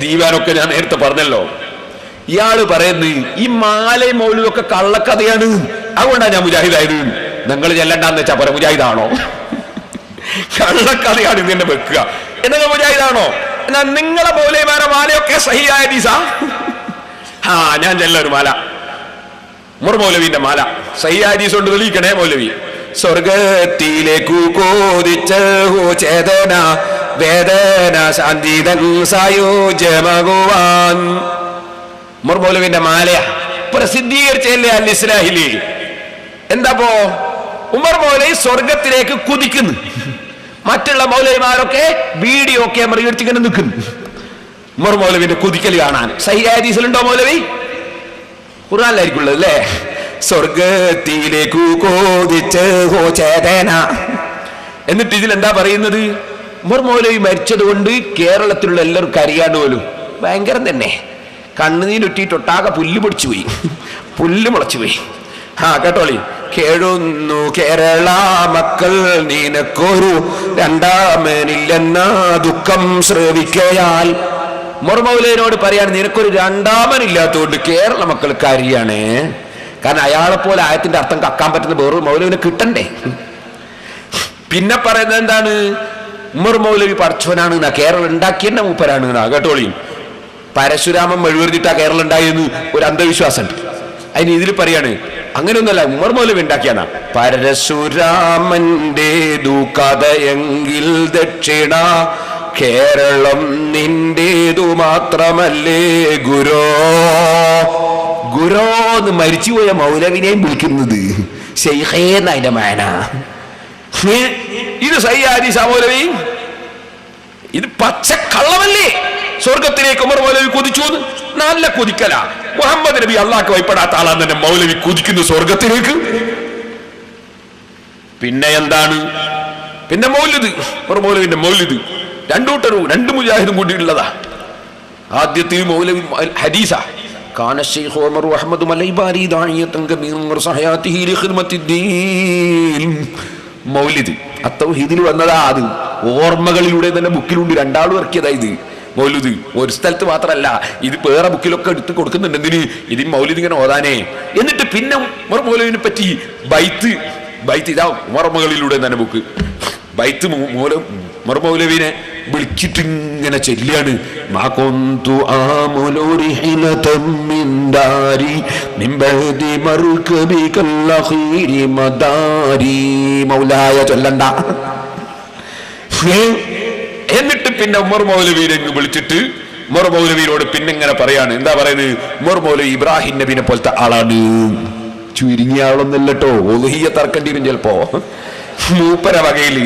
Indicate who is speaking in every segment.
Speaker 1: ദീവാനൊക്കെ ഞാൻ നേരത്തെ പറഞ്ഞല്ലോ. ഇയാള് പറയുന്നത് ഈ മാലയും മൗലിയൊക്കെ കള്ളക്കഥയാണ്, അതുകൊണ്ടാണ് ഞാൻ മുജാഹിദായത്. നിങ്ങൾ ചെല്ലണ്ടെന്ന് വെച്ചാ പറ മുജാഹിദാണോ? കള്ളക്കഥയാണ് ഇതിന്റെ വെക്കുക. നിങ്ങൾ മുജാഹിദാണോ? എന്നാ നിങ്ങളെ മൗലവിമാരെ മാലയൊക്കെ സഹിയായ ഹദീസാ? ഞാൻ ചെല്ലൊരു മാല, മൗലവിന്റെ മാല സഹിയായ ഹദീസ് കൊണ്ട് തെളിയിക്കണേ മൗലവി. സ്വർഗത്തിലേക്കു കോതിച്ച ചേതന വേദന ശാന്തിതൻ സായോജ്യമാകുവാൻ മൗലവിന്റെ മാലയ പ്രസിദ്ധീകരിച്ചല്ലേ അൽ ഇസ്ലാഹിലി. എന്താപ്പോ ഉമർ മൗലവി സ്വർഗത്തിലേക്ക് കുതിക്കുന്നു, മറ്റുള്ള മൗലവിമാരൊക്കെ വീഡിയോ ക്യാമറ എടുത്തിങ്ങനെ നിൽക്കുന്നു ഉമർ മൗലവിന്റെ കുതിക്കൽ കാണാൻ. സഹിയായ ഹദീസിലുണ്ടോ മൗലവി? ഖുർആനിലായിരിക്കുള്ളത് അല്ലേ? സ്വർഗത്തിലേക്കു കോതിച്ച് ചേതന. എന്നിട്ട് ഇതിൽ എന്താ പറയുന്നത്? ഉമർ മൗലവി മരിച്ചത് കൊണ്ട് കേരളത്തിലുള്ള എല്ലാവർക്കും അറിയാണ്ട് പോലും ഭയങ്കരം തന്നെ. കണ്ണുനീരൊട്ടിയിട്ടൊട്ടാകെ പുല്ല് പൊടിച്ചു പോയി, പുല്ല് മുളച്ചു പോയി. കേട്ടോളി. കേഴുന്നു കേരള മക്കൾ നിനക്കൊരു രണ്ടാമനില്ലെന്ന ദുഃഖം ശ്രവിക്കയാൽ. ഉമർ മൗലവിനോട് പറയാണ്, നിനക്കൊരു രണ്ടാമനില്ലാത്തതുകൊണ്ട് കേരള മക്കൾക്ക് അറിയാണ്. കാരണം അയാളെ പോലെ ആയത്തിന്റെ അർത്ഥം കക്കാൻ പറ്റുന്ന വേറൊരു മൗലവിനെ കിട്ടണ്ടേ. പിന്നെ പറയുന്നത് എന്താണ്? ഉമർ മൗലവി പഠിച്ചവനാണ്, കേരളം ഉണ്ടാക്കിയെന്നെ മൂപ്പരാണ്. കേട്ടോളി. പരശുരാമൻ മെഴുകുതിരിട്ടാ കേരളം ഉണ്ടായെന്ന് ഒരു അന്ധവിശ്വാസമുണ്ട്. അതിന് ഇതിൽ പറയാണ് അങ്ങനെയൊന്നല്ല, ഉമർ മൗലവി ഉണ്ടാക്കിയാണ്. പരശുരാമന്റേതു കഥയെങ്കിൽ ദക്ഷിണ കേരളം നിന്റേതു മാത്രമല്ലേ ഗുരോ. ഗുരോ എന്ന് മരിച്ചുപോയ മൗലവിനെയും വിളിക്കുന്നത് ശൈഖേന്ന് അതിന്റെ മാന. ഇത് സയ്യാദീസ മൗലവി, ഇത് പച്ചക്കള്ളമല്ലേ? സ്വർഗത്തിലേക്ക് ഉമർ മൗലവി കുതിച്ചു, നല്ല കുതിക്കല. മുഹമ്മദ് നബി അള്ളാഹ്ക്ക് ഭയപ്പെടാത്ത ആളാണ് തന്നെ മൗലവി കുതിക്കുന്നു സ്വർഗത്തിലേക്ക്. പിന്നെ എന്താണ്? പിന്നെ മൗലിദ്, ഉമർ മൗലവിന്റെ മൗലിദ് രണ്ട് മുജാഹിദും കൂടിയുള്ളതാ. ആദ്യത്തെ മൗലവി ഹദീസ കാന ശൈഖ് ഉമർ അഹ്മദ് മലൈബാരി ദാഇയതൻ കബീറൻ സഹയാതിഹി ലിഖിദ്മത്തിദ്ദീൻ. മൗലിദ് അത്തൗഹീദിൽ വന്നതാ. അത് ഓർമ്മകളിലൂടെ തന്നെ ബുക്കിലുണ്ട്, രണ്ടാളും ഇറക്കിയതാ ഇത് മൗലിദ്. ഒരു സ്ഥലത്ത് മാത്രമല്ല, ഇത് വേറെ ബുക്കിലൊക്കെ എടുത്ത് കൊടുക്കുന്നുണ്ട്. എന്തിന്? ഇത് മൗലിദ് ഇങ്ങനെ ഓതാനേ. എന്നിട്ട് പിന്നെ ഉമർ മൗലവിനെ പറ്റി ബൈത്ത് ഇതാ ഓർമ്മകളിലൂടെ തന്നെ ബുക്ക്. ബൈത്ത് ഉമർ മൗലവിനെ വിളിച്ചിട്ട് ഇങ്ങനെ ചെല്ലിയാണ്. മൗലായ ചൊല്ലണ്ട. എന്നിട്ട് പിന്നെ ഉമർ മൗലവിനെ വിളിച്ചിട്ട് ഉമർ മൗലവിനോട് പിന്നെ ഇങ്ങനെ പറയാണ്. എന്താ പറയുന്നത്? ഉമർ മൗലവി ഇബ്രാഹിം നബിനെ പോലത്തെ ആളാണ്. ചുരുങ്ങിയ ആളൊന്നല്ലോ, ഒലുഹിയ്യ തർക്കണ്ടീരും ചിലപ്പോ മൂപ്പര വകയില്.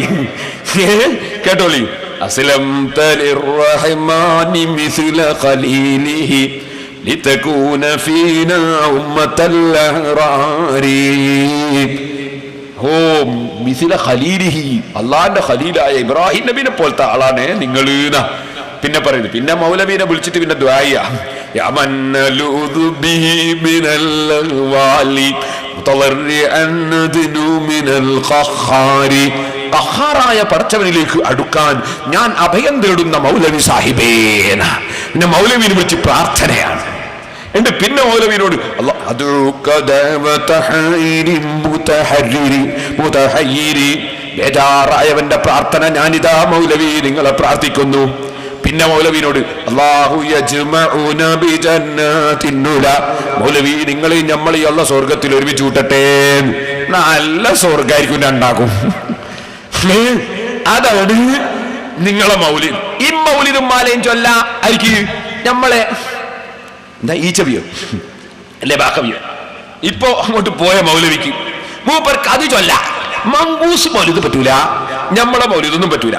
Speaker 1: കേട്ടോളി. അസ്ലംത ലിർറഹ്മാനി മിസ്ല ഖലീലിഹി ലിതകൂന ഫീനാ ഉമ്മത്തൽ അഹ്റാരി. മിസ്ല ഖലീലിഹി, അല്ലാഹുവിന്റെ ഖലീലായ ഇബ്രാഹിം നബിനെ പോലത്തെ ആളാണ് നിങ്ങൾ. പിന്നെ പറയുന്നത്, പിന്നെ മൗലവിനെ വിളിച്ചിട്ട് പിന്നെ ദുആയ യമന്നലുദു ബിഹി മിനൽ അഹ്വാലി മുതവറിഅൻ നദ്നു മിനൽ ഖഖാരി. ഖഖാറായ പടച്ചവനിലേക്ക് അടുക്കാൻ ഞാൻ അഭയം തേടുന്ന മൗലവി സാഹിബേന. പിന്നെ മൗലവിനെ വിളിച്ച് പ്രാർത്ഥനയാണ്. എന്റെ പിന്നെ മൗലവിനോട് ബേജാറായവന്റെ പ്രാർത്ഥന ഞാനിതാ മൗലവി നിങ്ങളെ പ്രാർത്ഥിക്കുന്നു. പിന്നെ മൗലവിനോട് മൗലവി നിങ്ങൾ നമ്മളെയുള്ള സ്വർഗത്തിൽ ഒരുമിച്ച് കൂട്ടട്ടെ. നല്ല സ്വർഗായിരിക്കും രണ്ടാക്കും. അതാണ് നിങ്ങളെ മൗലിദ്. ഈ മൗലിദും മാലയും ചൊല്ല ആയിരിക്കും നമ്മളെ എന്താ ഈ ചെവിയോ അല്ലെ ബാക്കവിയോ. ഇപ്പൊ അങ്ങോട്ട് പോയ മൗലവിക്ക് മൂപ്പർക്ക് അത് ചൊല്ല. മങ്കൂസ് മൗലിദ് പറ്റൂല, നമ്മളെ മൗലിദൊന്നും പറ്റൂല.